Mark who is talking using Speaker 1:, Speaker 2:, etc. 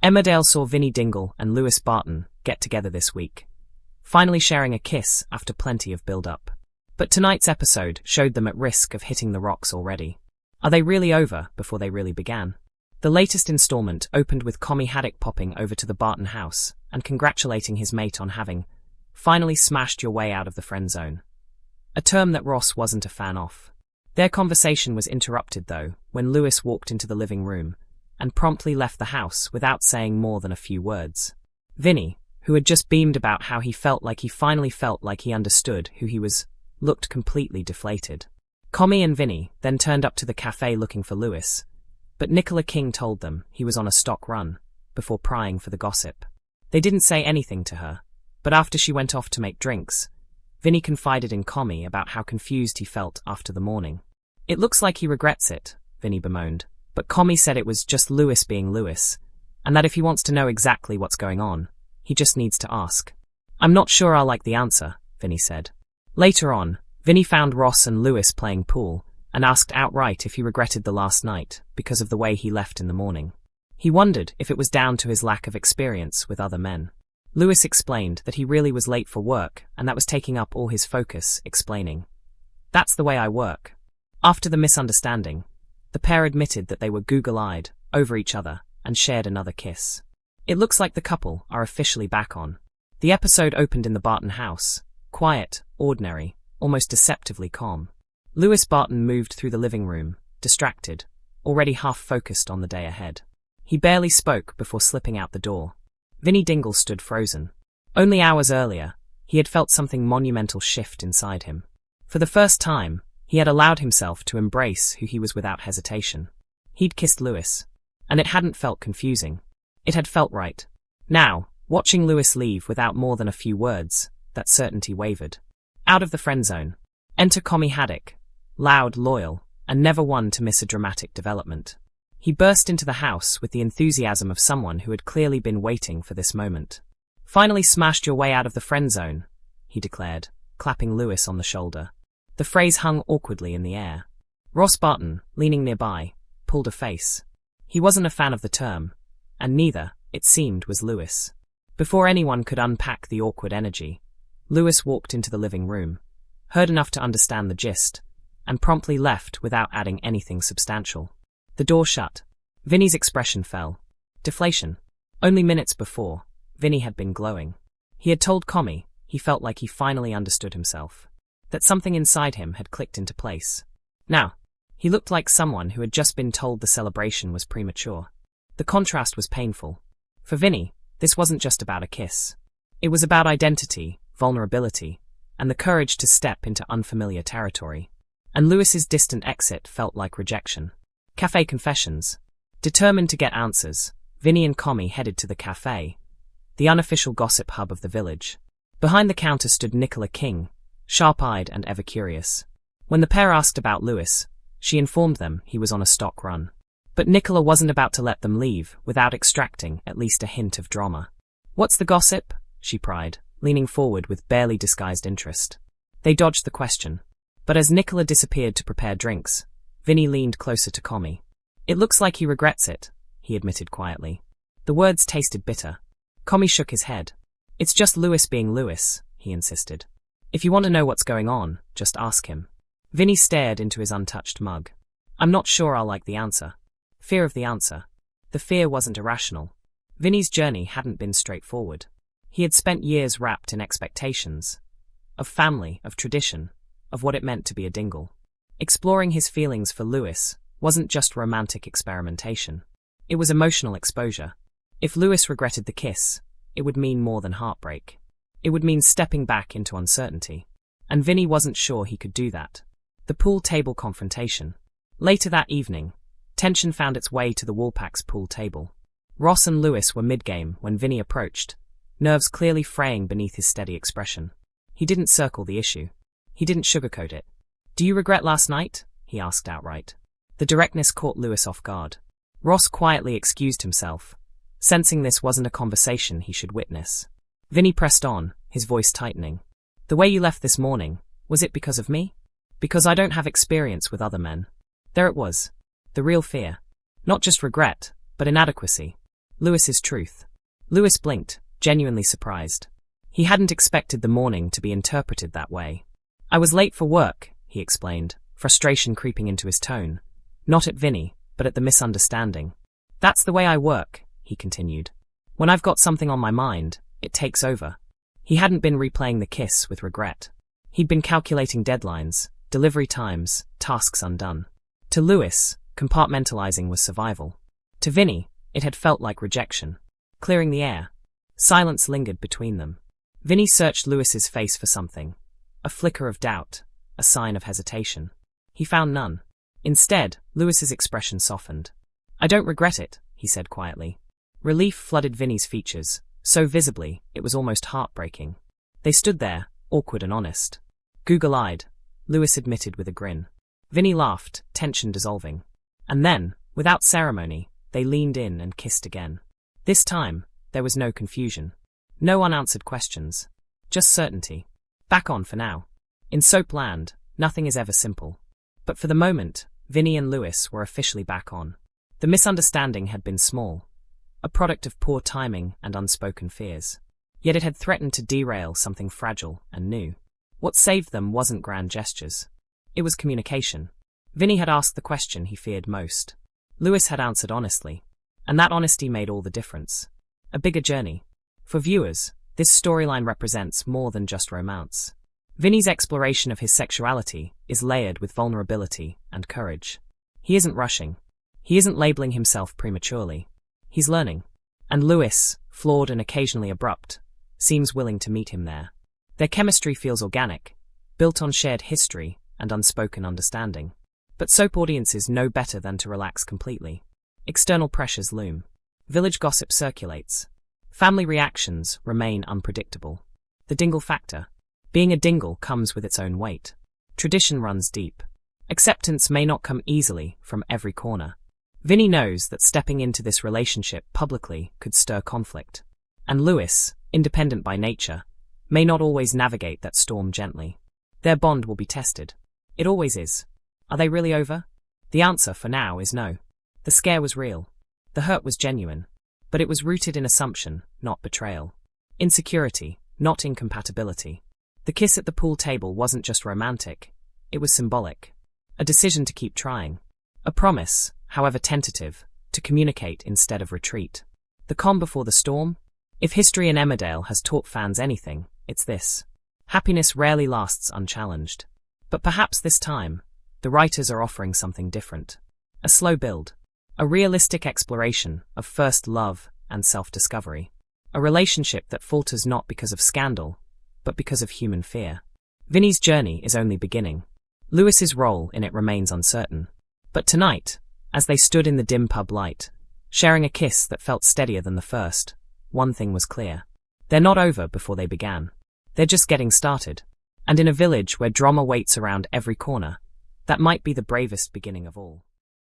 Speaker 1: Emmerdale saw Vinny Dingle and Lewis Barton get together this week, finally sharing a kiss after plenty of build-up. But tonight's episode showed them at risk of hitting the rocks already. Are they really over before they really began? The latest installment opened with Commie Haddock popping over to the Barton house and congratulating his mate on having finally smashed your way out of the friend zone, a term that Ross wasn't a fan of. Their conversation was interrupted, though, when Lewis walked into the living room and promptly left the house without saying more than a few words. Vinny, who had just beamed about how he finally felt like he understood who he was, looked completely deflated. Commie and Vinny then turned up to the cafe looking for Lewis, but Nicola King told them he was on a stock run, before prying for the gossip. They didn't say anything to her, but after she went off to make drinks, Vinny confided in Commie about how confused he felt after the morning. "It looks like he regrets it," Vinny bemoaned, but Commie said it was just Lewis being Lewis, and that if he wants to know exactly what's going on, he just needs to ask. "I'm not sure I'll like the answer," Vinny said. Later on, Vinny found Ross and Lewis playing pool and asked outright if he regretted the last night because of the way he left in the morning. He wondered if it was down to his lack of experience with other men. Lewis explained that he really was late for work and that was taking up all his focus, explaining, "That's the way I work." After the misunderstanding, the pair admitted that they were goggle-eyed over each other and shared another kiss. It looks like the couple are officially back on. The episode opened in the Barton house, quiet, ordinary, almost deceptively calm. Lewis Barton moved through the living room, distracted, already half-focused on the day ahead. He barely spoke before slipping out the door. Vinny Dingle stood frozen. Only hours earlier, he had felt something monumental shift inside him. For the first time, he had allowed himself to embrace who he was without hesitation. He'd kissed Lewis, and it hadn't felt confusing. It had felt right. Now, watching Lewis leave without more than a few words, that certainty wavered. Out of the friend zone. Enter Commie Haddock, loud, loyal, and never one to miss a dramatic development. He burst into the house with the enthusiasm of someone who had clearly been waiting for this moment. "Finally smashed your way out of the friend zone," he declared, clapping Lewis on the shoulder. The phrase hung awkwardly in the air. Ross Barton, leaning nearby, pulled a face. He wasn't a fan of the term, and neither, it seemed, was Lewis. Before anyone could unpack the awkward energy, Lewis walked into the living room, heard enough to understand the gist, and promptly left without adding anything substantial. The door shut. Vinny's expression fell. Deflation. Only minutes before, Vinny had been glowing. He had told Commie he felt like he finally understood himself, that something inside him had clicked into place. Now, he looked like someone who had just been told the celebration was premature. The contrast was painful. For Vinny, this wasn't just about a kiss. It was about identity, vulnerability, and the courage to step into unfamiliar territory. And Lewis's distant exit felt like rejection. Cafe confessions. Determined to get answers, Vinny and Commie headed to the cafe, the unofficial gossip hub of the village. Behind the counter stood Nicola King, sharp-eyed and ever curious. When the pair asked about Lewis, she informed them he was on a stock run. But Nicola wasn't about to let them leave without extracting at least a hint of drama. "What's the gossip?" she pried, leaning forward with barely disguised interest. They dodged the question. But as Nicola disappeared to prepare drinks, Vinny leaned closer to Commie. "It looks like he regrets it," he admitted quietly. The words tasted bitter. Commie shook his head. "It's just Lewis being Lewis," he insisted. "If you want to know what's going on, just ask him." Vinny stared into his untouched mug. "I'm not sure I'll like the answer." Fear of the answer. The fear wasn't irrational. Vinny's journey hadn't been straightforward. He had spent years wrapped in expectations. Of family, of tradition, of what it meant to be a Dingle. Exploring his feelings for Lewis wasn't just romantic experimentation. It was emotional exposure. If Lewis regretted the kiss, it would mean more than heartbreak. It would mean stepping back into uncertainty. And Vinny wasn't sure he could do that. The pool table confrontation. Later that evening, tension found its way to the Woolpack's pool table. Ross and Lewis were mid-game when Vinny approached, nerves clearly fraying beneath his steady expression. He didn't circle the issue. He didn't sugarcoat it. "Do you regret last night?" he asked outright. The directness caught Lewis off guard. Ross quietly excused himself, sensing this wasn't a conversation he should witness. Vinny pressed on, his voice tightening. "The way you left this morning, was it because of me? Because I don't have experience with other men." There it was. The real fear. Not just regret, but inadequacy. Lewis's truth. Lewis blinked, genuinely surprised. He hadn't expected the morning to be interpreted that way. I was late for work, he explained, frustration creeping into his tone. Not at Vinny, but at the misunderstanding. That's the way I work, he continued. When I've got something on my mind, it takes over. He hadn't been replaying the kiss with regret. He'd been calculating deadlines, delivery times, tasks undone. To Lewis, compartmentalizing was survival. To Vinny, it had felt like rejection. Clearing the air. Silence lingered between them. Vinny searched Lewis's face for something. A flicker of doubt, a sign of hesitation. He found none. Instead, Lewis's expression softened. I don't regret it, he said quietly. Relief flooded Vinny's features, so visibly it was almost heartbreaking. They stood there, awkward and honest. Google-eyed, Lewis admitted with a grin. Vinny laughed, tension dissolving. And then, without ceremony, they leaned in and kissed again. This time, there was no confusion. No unanswered questions. Just certainty. Back on for now. In soap land, nothing is ever simple. But for the moment, Vinny and Lewis were officially back on. The misunderstanding had been small. A product of poor timing and unspoken fears. Yet it had threatened to derail something fragile and new. What saved them wasn't grand gestures. It was communication. Vinny had asked the question he feared most. Lewis had answered honestly. And that honesty made all the difference. A bigger journey. For viewers, this storyline represents more than just romance. Vinny's exploration of his sexuality is layered with vulnerability and courage. He isn't rushing. He isn't labeling himself prematurely. He's learning. And Lewis, flawed and occasionally abrupt, seems willing to meet him there. Their chemistry feels organic, built on shared history and unspoken understanding. But soap audiences know better than to relax completely. External pressures loom. Village gossip circulates. Family reactions remain unpredictable. The dingle factor. Being a dingle comes with its own weight. Tradition runs deep. Acceptance may not come easily from every corner. Vinny knows that stepping into this relationship publicly could stir conflict. And Lewis, independent by nature, may not always navigate that storm gently. Their bond will be tested. It always is. Are they really over? The answer for now is no. The scare was real. The hurt was genuine. But it was rooted in assumption, not betrayal. Insecurity, not incompatibility. The kiss at the pool table wasn't just romantic. It was symbolic. A decision to keep trying. A promise, however tentative, to communicate instead of retreat. The calm before the storm? If history in Emmerdale has taught fans anything, it's this. Happiness rarely lasts unchallenged. But perhaps this time, the writers are offering something different. A slow build. A realistic exploration of first love and self-discovery. A relationship that falters not because of scandal, but because of human fear. Vinny's journey is only beginning. Lewis's role in it remains uncertain. But tonight, as they stood in the dim pub light, sharing a kiss that felt steadier than the first, one thing was clear. They're not over before they began. They're just getting started. And in a village where drama waits around every corner, that might be the bravest beginning of all.